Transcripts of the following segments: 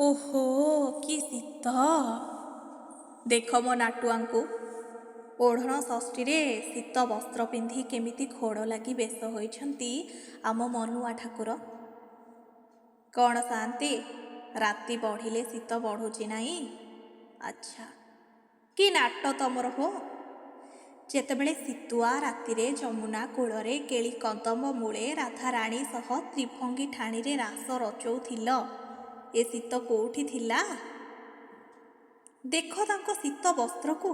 ଓହୋ କି ଶୀତ। ଦେଖ ମୋ ନାଟୁଆଙ୍କୁ ଓଢ଼ଣ ଷଷ୍ଠୀରେ ଶୀତ ବସ୍ତ୍ର ପିନ୍ଧି କେମିତି ଘୋଡ଼ ଲାଗି ବେଶ ହୋଇଛନ୍ତି ଆମ ମନୁଆ ଠାକୁର। କ'ଣ ଶାନ୍ତି, ରାତି ବଢ଼ିଲେ ଶୀତ ବଢ଼ୁଛି ନାହିଁ? ଆଚ୍ଛା, କି ନାଟ ତମର ହୋ। ଯେତେବେଳେ ଶୀତୁଆ ରାତିରେ ଯମୁନା କୂଳରେ କେଳି କଦମ୍ବ ମୂଳେ ରାଧାରାଣୀ ସହ ତ୍ରିଭଙ୍ଗୀ ଠାଣିରେ ରାସ ରଚଉଥିଲ, ଏ ଶୀତ କୋଉଠି ଥିଲା? ଦେଖ ତାଙ୍କ ଶୀତ ବସ୍ତ୍ରକୁ,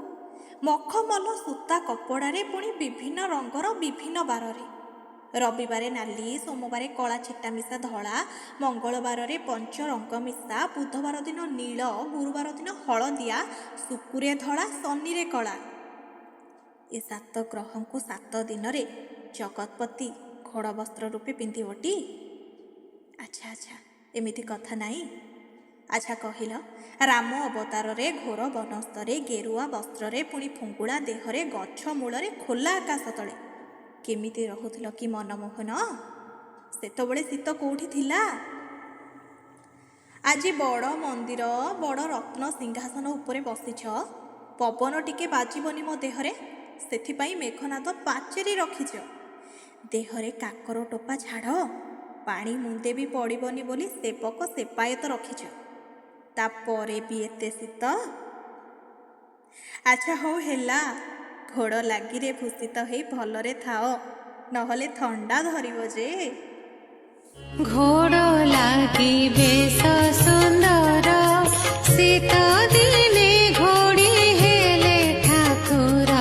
ମଖମଲ ସୂତା କପଡ଼ାରେ, ପୁଣି ବିଭିନ୍ନ ରଙ୍ଗର ବିଭିନ୍ନ ବାରରେ। ରବିବାରେ ନାଲି, ସୋମବାରେ କଳା ଛିଟା ମିଶା ଧଳା, ମଙ୍ଗଳବାରରେ ପଞ୍ଚ ରଙ୍ଗ ମିଶା, ବୁଧବାର ଦିନ ନୀଳ, ଗୁରୁବାର ଦିନ ହଳଦିଆ, ଶୁକ୍ରେ ଧଳା, ଶନିରେ କଳା। ଏ 7 ଗ୍ରହଙ୍କୁ 7 ଦିନରେ ଜଗତପତି ଘୋଡ଼ ବସ୍ତ୍ର ରୂପେ ପିନ୍ଧିବଟି? ଆଚ୍ଛା ଆଚ୍ଛା, ଏମିତି କଥା ନାହିଁ। ଆଚ୍ଛା କହିଲ, ରାମ ଅବତାରରେ ଘୋର ବନସ୍ତରେ ଗେରୁଆ ବସ୍ତ୍ରରେ, ପୁଣି ଫୁଙ୍ଗୁଳା ଦେହରେ, ଗଛ ମୂଳରେ, ଖୋଲା ଆକାଶ ତଳେ କେମିତି ରହୁଥିଲ କି ମନମୋହନ? ସେତେବେଳେ ଶୀତ କୋଉଠି ଥିଲା? ଆଜି ବଡ଼ ମନ୍ଦିର, ବଡ଼ ରତ୍ନ ସିଂହାସନ ଉପରେ ବସିଛ, ପବନ ଟିକେ ବାଜିବନି ମୋ ଦେହରେ, ସେଥିପାଇଁ ମେଘନାଦ ପାଚେରି ରଖିଛ। ଦେହରେ କାକର ଟୋପା ଛାଡ଼, ପାଣି ମୁନ୍ଦେ ବି ପଡ଼ିବନି ବୋଲି ସେବକ ସେବାୟତ ରଖିଛ। ତାପରେ ବି ଏତେ ଶୀତ? ଆଚ୍ଛା ହଉ ହେଲା, ଘୋଡ଼ ଲାଗିରେ ଭୂଷିତ ହେଇ ଭଲରେ ଥାଅ, ନହେଲେ ଥଣ୍ଡା ଧରିବ ଯେ। ଘୋଡ଼ ଲାଗି ବେଶ ସୁନ୍ଦର, ଶୀତ ଦିନେ ଘୋଡ଼ି ହେଲେ ଠାକୁର।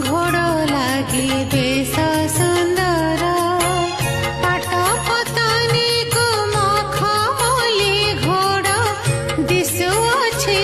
ଘୋଡ଼ ଲାଗି ବେଶ ସୁନ୍ଦର, ପାଟ ପତନି କୁ ମଖମଲି ଘୋଡ଼ ଦିଶୁଅଛି